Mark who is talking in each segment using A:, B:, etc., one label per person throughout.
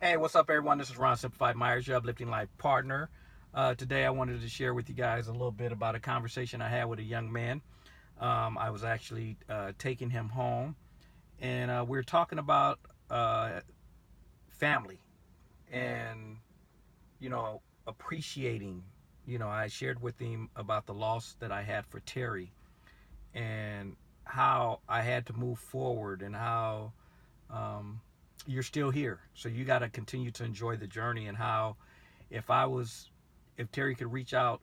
A: Hey, what's up, everyone? This is Ron Simplified Myers, your uplifting life partner. Today, I wanted to share with you guys a little bit about a conversation I had with a young man. I was actually taking him home, and we were talking about family and, appreciating. I shared with him about the loss that I had for Terry and how I had to move forward and how um, you're still here. So you got to continue to enjoy the journey and how if I was, if Terry could reach out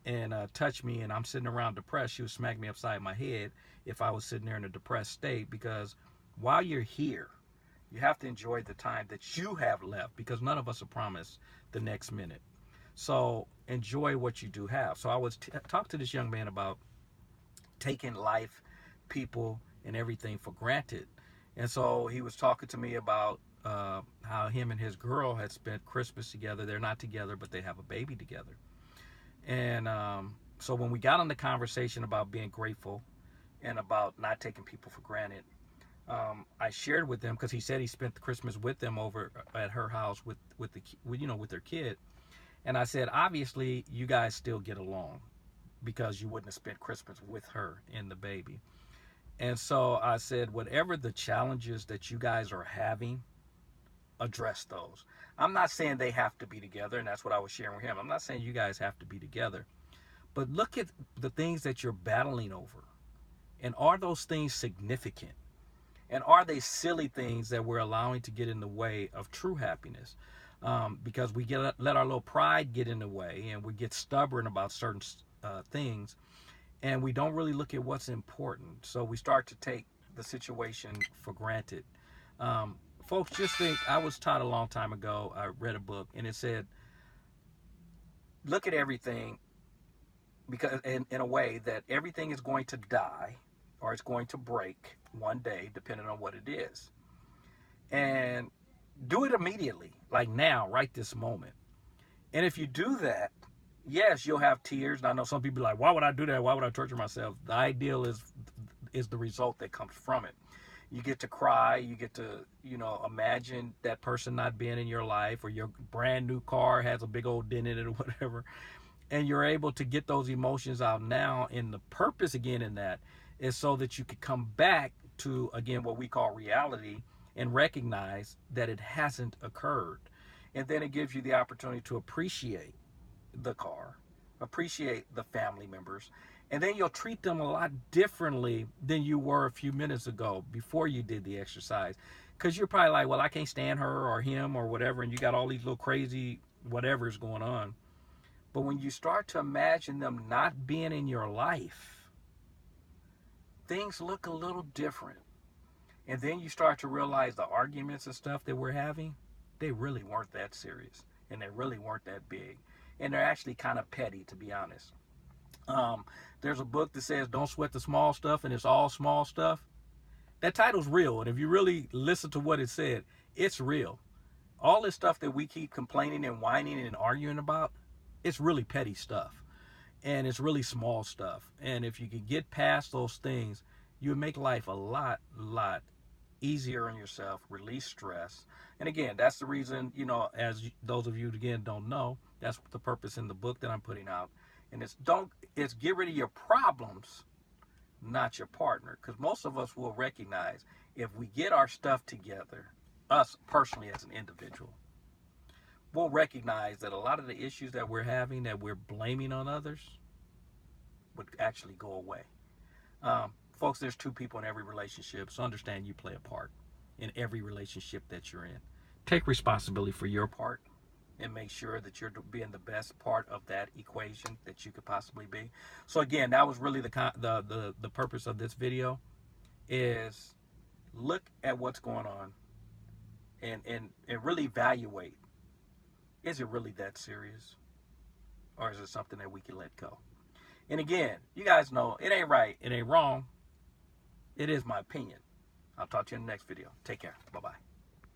A: and touch me and I'm sitting around depressed, she would smack me upside my head if I was sitting there in a depressed state. Because while you're here, you have to enjoy the time that you have left because none of us are promised the next minute. So enjoy what you do have. So I was talk to this young man about taking life, people, and everything for granted. And so he was talking to me about how him and his girl had spent Christmas together. They're not together, but they have a baby together. And so when we got on the conversation about being grateful and about not taking people for granted, I shared with them because he said he spent the Christmas with them over at her house with their kid. And I said, obviously, you guys still get along because you wouldn't have spent Christmas with her and the baby. And so I said, whatever the challenges that you guys are having, address those. I'm not saying they have to be together, and that's what I was sharing with him. I'm not saying you guys have to be together, but look at the things that you're battling over. And are those things significant? And are they silly things that we're allowing to get in the way of true happiness? Because we let our little pride get in the way and we get stubborn about certain things and we don't really look at what's important. So we start to take the situation for granted. Folks, just think I was taught a long time ago. I read a book and it said, look at everything because in a way that everything is going to die or it's going to break one day, depending on what it is. And do it immediately, like now, right this moment. And if you do that, yes, you'll have tears. And I know some people are like, why would I do that? Why would I torture myself? The ideal is the result that comes from it. You get to cry, you get to, imagine that person not being in your life, or your brand new car has a big old dent in it or whatever. And you're able to get those emotions out now. And the purpose again in that is so that you could come back to, again, what we call reality and recognize that it hasn't occurred. And then it gives you the opportunity to appreciate the car, appreciate the family members, and then you'll treat them a lot differently than you were a few minutes ago before you did the exercise. Because you're probably like, well, I can't stand her or him or whatever, and you got all these little crazy whatever's going on. But when you start to imagine them not being in your life, things look a little different. And then you start to realize the arguments and stuff that we're having, they really weren't that serious. And they really weren't that big. And they're actually kind of petty, to be honest. There's a book that says, don't sweat the small stuff, and it's all small stuff. That title's real. And if you really listen to what it said, it's real. All this stuff that we keep complaining and whining and arguing about, it's really petty stuff. And it's really small stuff. And if you could get past those things, you would make life a lot easier on yourself, release stress. And again, that's the reason, as those of you again don't know, that's the purpose in the book that I'm putting out. And it's get rid of your problems, not your partner. Because most of us will recognize if we get our stuff together, us personally as an individual, we'll recognize that a lot of the issues that we're having, that we're blaming on others, would actually go away. Folks, there's two people in every relationship, so understand you play a part in every relationship that you're in. Take responsibility for your part and make sure that you're being the best part of that equation that you could possibly be. So again, that was really the purpose of this video, is look at what's going on and really evaluate, is it really that serious? Or is it something that we can let go? And again, you guys know it ain't right, it ain't wrong. It is my opinion. I'll talk to you in the next video. Take care. Bye-bye.